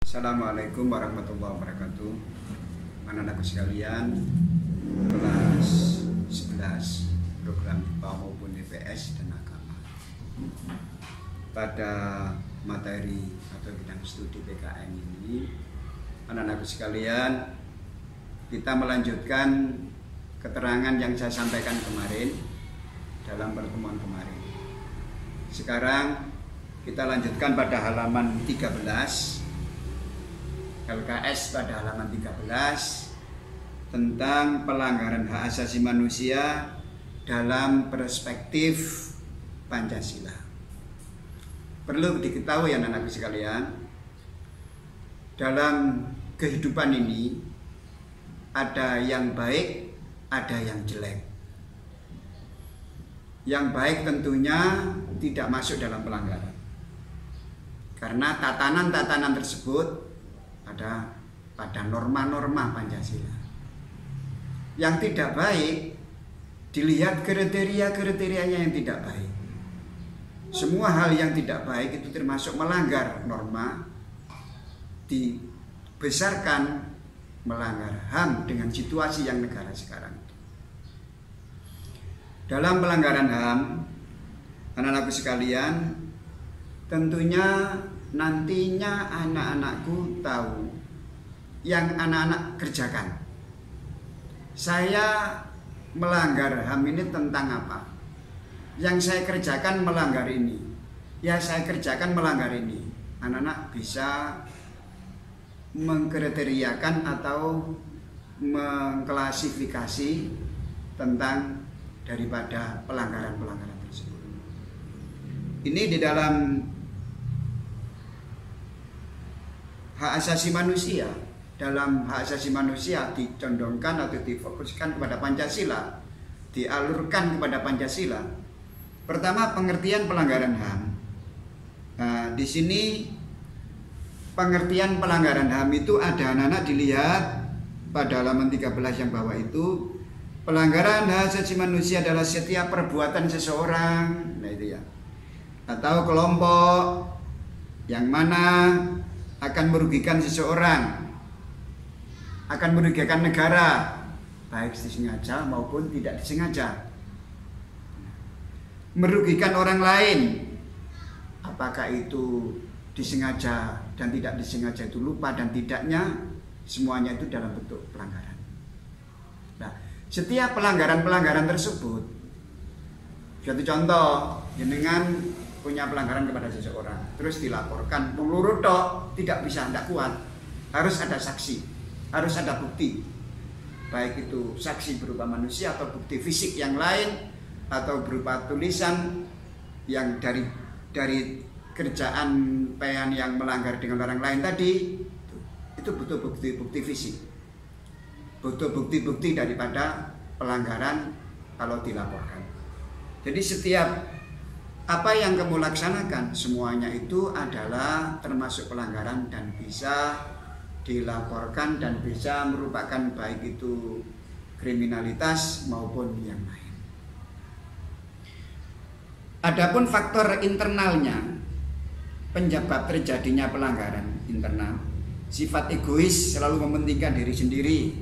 Assalamualaikum warahmatullahi wabarakatuh. Anak-anakku sekalian, kelas 11 program IPA maupun IPS dan agama. Pada materi atau bidang studi PKN ini, anak-anakku sekalian, kita melanjutkan keterangan yang saya sampaikan kemarin dalam pertemuan kemarin. Sekarang kita lanjutkan pada halaman 13, LKS pada halaman 13 tentang pelanggaran hak asasi manusia dalam perspektif Pancasila. Perlu diketahui anak-anakku sekalian, dalam kehidupan ini ada yang baik, ada yang jelek. Yang baik tentunya tidak masuk dalam pelanggaran, karena tatanan-tatanan tersebut ada pada norma-norma Pancasila. Yang tidak baik, dilihat kriteria-kriterianya yang tidak baik. Semua hal yang tidak baik itu termasuk melanggar norma, dibesarkan melanggar HAM dengan situasi yang negara sekarang. Dalam pelanggaran HAM, anak-anakku sekalian, tentunya nantinya anak-anakku tahu yang anak-anak kerjakan. Saya melanggar HAM ini tentang apa? Yang saya kerjakan melanggar ini. Ya, saya kerjakan melanggar ini. Anak-anak bisa mengkriteriakan atau mengklasifikasi tentang daripada pelanggaran-pelanggaran tersebut. Ini di dalam hak asasi manusia. Dalam hak asasi manusia dicondongkan atau difokuskan kepada Pancasila, dialurkan kepada Pancasila. Pertama, pengertian pelanggaran HAM. Nah, di sini pengertian pelanggaran HAM itu ada, anak-anak dilihat pada halaman 13 yang bawah itu. Pelanggaran hak asasi manusia adalah setiap perbuatan seseorang, nah itu ya, atau kelompok yang mana akan merugikan seseorang, akan merugikan negara, baik disengaja maupun tidak disengaja. Merugikan orang lain, apakah itu disengaja dan tidak disengaja, itu lupa dan tidaknya, semuanya itu dalam bentuk pelanggaran. Nah, setiap pelanggaran-pelanggaran tersebut, suatu contoh, jenengan punya pelanggaran kepada seseorang, terus dilaporkan, peluru tok tidak bisa, tidak kuat, harus ada saksi, harus ada bukti, baik itu saksi berupa manusia atau bukti fisik yang lain, atau berupa tulisan yang dari kerjaan pean yang melanggar dengan orang lain tadi, itu butuh bukti-bukti fisik, butuh bukti-bukti daripada pelanggaran kalau dilaporkan. Jadi setiap apa yang kamu laksanakan, semuanya itu adalah termasuk pelanggaran dan bisa dilaporkan dan bisa merupakan baik itu kriminalitas maupun yang lain. Adapun faktor internalnya, penyebab terjadinya pelanggaran internal, sifat egois, selalu mementingkan diri sendiri,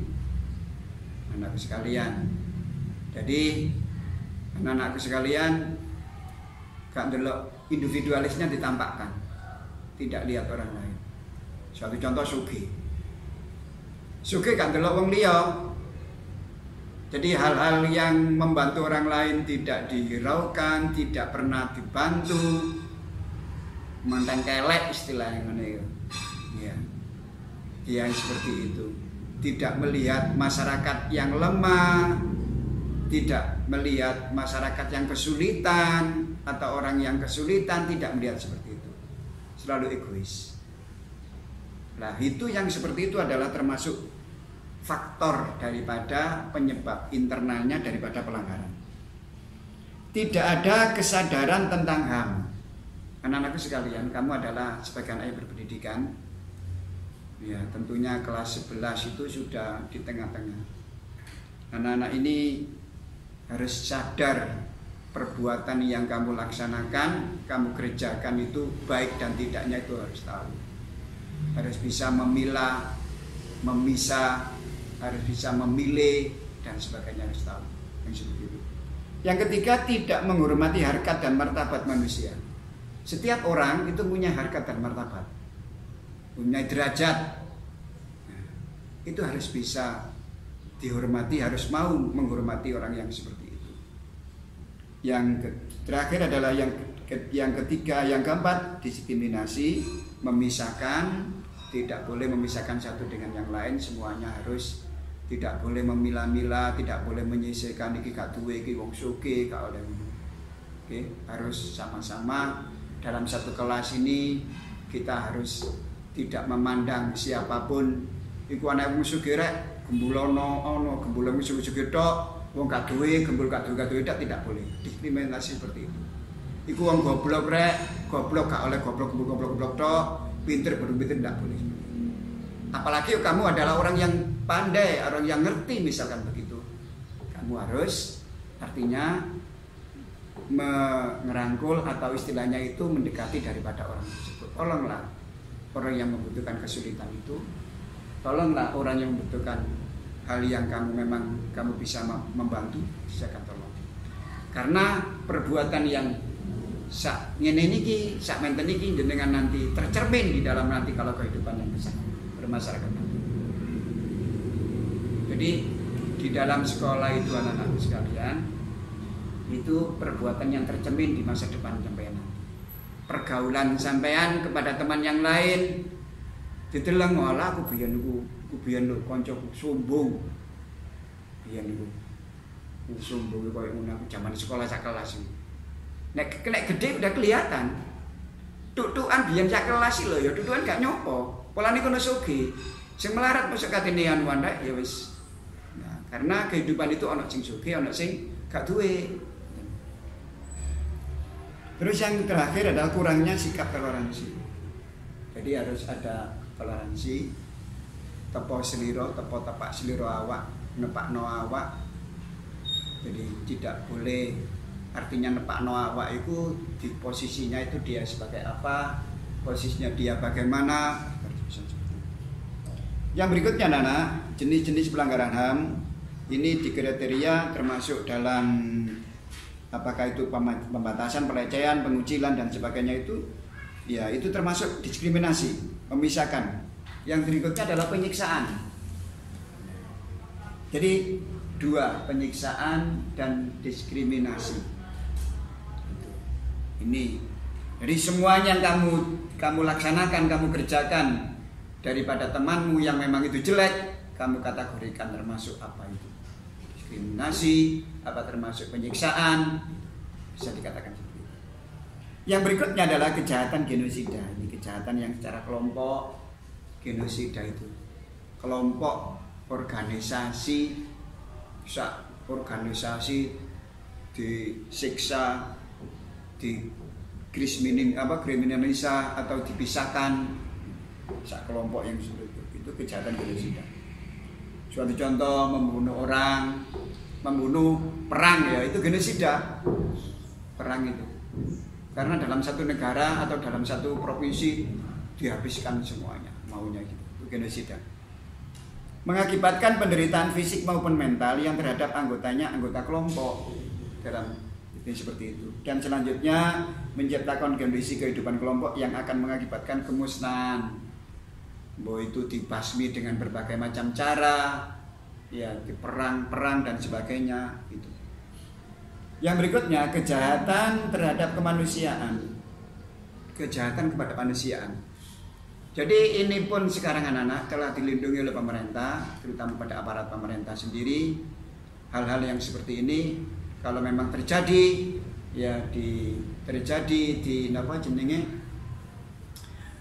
anak-anakku sekalian. Jadi anak-anakku sekalian, gak delok individualisnya ditampakkan, tidak lihat orang lain. Suatu contoh Sugih gak delok wong liya. Jadi hal-hal yang membantu orang lain tidak dihiraukan, tidak pernah dibantu, mantan kelek istilahnya itu. Ya. Dia seperti itu. Tidak melihat masyarakat yang lemah, tidak melihat masyarakat yang kesulitan atau orang yang kesulitan, tidak melihat seperti itu. Selalu egois. Nah, itu yang seperti itu adalah termasuk faktor daripada penyebab internalnya daripada pelanggaran. Tidak ada kesadaran tentang HAM. Anak-anakku sekalian, kamu adalah sebagian ayah berpendidikan. Ya, tentunya kelas 11 itu sudah di tengah-tengah. Anak-anak ini harus sadar perbuatan yang kamu laksanakan, kamu kerjakan itu baik dan tidaknya itu harus tahu. harus bisa memilah, memisah, harus bisa memilih dan sebagainya, harus tahu yang seperti itu. Yang ketiga, tidak menghormati harkat dan martabat manusia. Setiap orang itu punya harkat dan martabat, punya derajat. Itu harus bisa dihormati, harus mau menghormati orang yang seperti itu. Yang terakhir adalah yang ketiga, yang keempat, diskriminasi, memisahkan, tidak boleh memisahkan satu dengan yang lain, semuanya harus, tidak boleh memilah-milah, tidak boleh menyisihkan iki gak duwe iki wong sugih gak oleh. Oke, harus sama-sama dalam satu kelas ini kita harus tidak memandang siapapun iku anak wong sugih rek gembulono ono gembulan wong sugih tok, wong gak duwe gembul gak duwe tidak boleh. Diskriminasi seperti itu. Iku wong goblok rek, goblok gak oleh goblok goblok tok, pinter baru pinter tidak boleh. Apalagi kamu adalah orang yang pandai, orang yang ngerti misalkan begitu. Kamu harus artinya merangkul atau istilahnya itu mendekati daripada orang tersebut. Tolonglah orang yang membutuhkan kesulitan itu. Tolonglah orang yang membutuhkan hal yang kamu bisa membantu, silakan tolong. Karena perbuatan yang sak ngene niki, sak menten niki jenengan nanti tercermin di dalam nanti kalau kehidupan yang besar bermasyarakat nanti. Jadi di dalam sekolah itu anak-anak sekalian, itu perbuatan yang tercermin di masa depan sampean nanti. Pergaulan sampean kepada teman yang lain diteleng malah aku biyen lho kancaku sombong. Biyen niku sombong koyo ngono aku zaman sekolah sak kelas iki. Nek gede udah kelihatan. Tuk-tukan biyen sak kelas lho ya tutukan gak nyopo. Polane kono sugih. Sing melarat mosok katenean wandhak ya wis. Nah, karena kehidupan itu ana sing sugih, ana sing gak duwe. Terus yang terakhir adalah kurangnya sikap toleransi. Jadi harus ada toleransi, tepo seliro, tepak seliro awak, nepakno awak. Jadi tidak boleh, artinya nepakno awak itu di posisinya itu dia sebagai apa, posisinya dia bagaimana. Yang berikutnya Nana, jenis-jenis pelanggaran HAM ini dikriteria termasuk dalam apakah itu pembatasan, pelecehan, pengucilan dan sebagainya itu, ya itu termasuk diskriminasi, memisahkan. Yang berikutnya adalah penyiksaan. Jadi dua, penyiksaan dan diskriminasi. Ini, jadi semuanya yang kamu laksanakan, kamu kerjakan daripada temanmu yang memang itu jelek, kamu kategorikan termasuk apa itu? Diskriminasi, apa termasuk penyiksaan, bisa dikatakan seperti itu. Yang berikutnya adalah kejahatan genosida. Ini kejahatan yang secara kelompok, genosida itu kelompok, organisasi, disiksa, kriminalisa atau dipisahkan sak kelompok yang seperti itu kejahatan genosida. Suatu contoh, membunuh orang, membunuh perang, ya itu genosida. Perang itu karena dalam satu negara atau dalam satu provinsi dihabiskan semuanya, maunya gitu, itu genosida. Mengakibatkan penderitaan fisik maupun mental yang terhadap anggota kelompok dalam itu seperti itu. Dan selanjutnya menciptakan kondisi kehidupan kelompok yang akan mengakibatkan kemusnahan, bahwa itu dibasmi dengan berbagai macam cara, ya perang dan sebagainya itu. Yang berikutnya kejahatan terhadap kemanusiaan, kejahatan kepada kemanusiaan. Jadi ini pun sekarang anak-anak telah dilindungi oleh pemerintah, terutama pada aparat pemerintah sendiri. Hal-hal yang seperti ini kalau memang terjadi, ya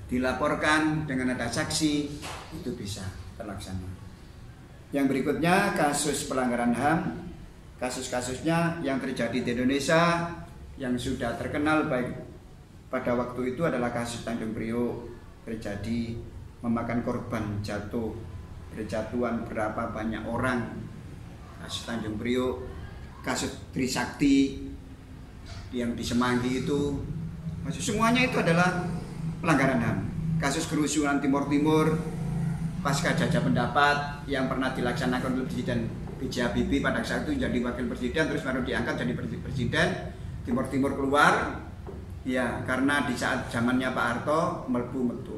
dilaporkan dengan ada saksi, itu bisa terlaksana. Yang berikutnya kasus pelanggaran HAM, kasus-kasusnya yang terjadi di Indonesia yang sudah terkenal baik pada waktu itu adalah kasus Tanjung Priok, terjadi memakan korban berjatuhan berapa banyak orang, kasus Tanjung Priok, kasus Trisakti yang di Semanggi itu, semuanya itu adalah pelanggaran HAM. kasus kerusuhan Timur Timur pasca jajah pendapat yang pernah dilaksanakan oleh Presiden B.J. Habibie pada saat itu jadi wakil presiden, terus baru diangkat jadi presiden. Timur Timur keluar, ya karena di saat zamannya Pak Harto melbu metu.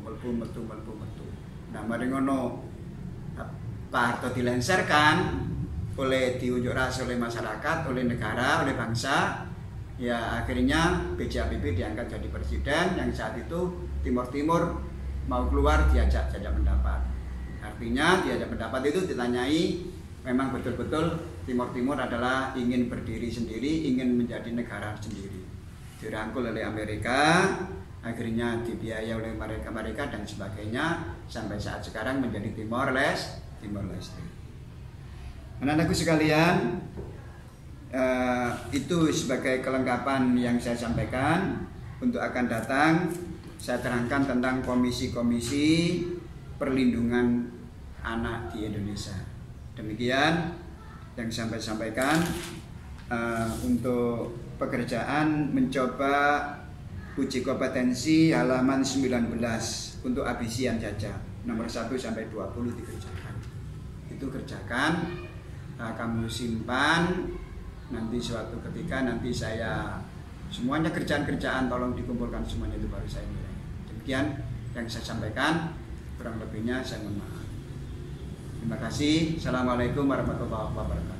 Nah mari ngono Pak Harto dilenserkan oleh diunjuk rasa oleh masyarakat, oleh negara, oleh bangsa. Ya akhirnya B.J. Habibie diangkat jadi presiden, yang saat itu Timur Timur mau keluar diajak jajak pendapat. Artinya diajak pendapat itu ditanyai, memang betul-betul Timur Timur adalah ingin berdiri sendiri, ingin menjadi negara sendiri. Dirangkul oleh Amerika, akhirnya dibiayai oleh mereka dan sebagainya, sampai saat sekarang menjadi Timor Leste. Anak-anakku sekalian, itu sebagai kelengkapan yang saya sampaikan. Untuk akan datang saya terangkan tentang komisi-komisi perlindungan anak di Indonesia. Demikian yang saya sampaikan. Untuk pekerjaan mencoba uji kompetensi halaman 19 untuk abisian jajah nomor 1 sampai 20 dikerjakan. Itu kerjakan, kamu simpan, nanti suatu ketika nanti saya semuanya kerjaan-kerjaan tolong dikumpulkan semuanya, itu baru saya nilai. Demikian yang saya sampaikan, kurang lebihnya saya mohon maaf. Terima kasih. Assalamualaikum warahmatullahi wabarakatuh.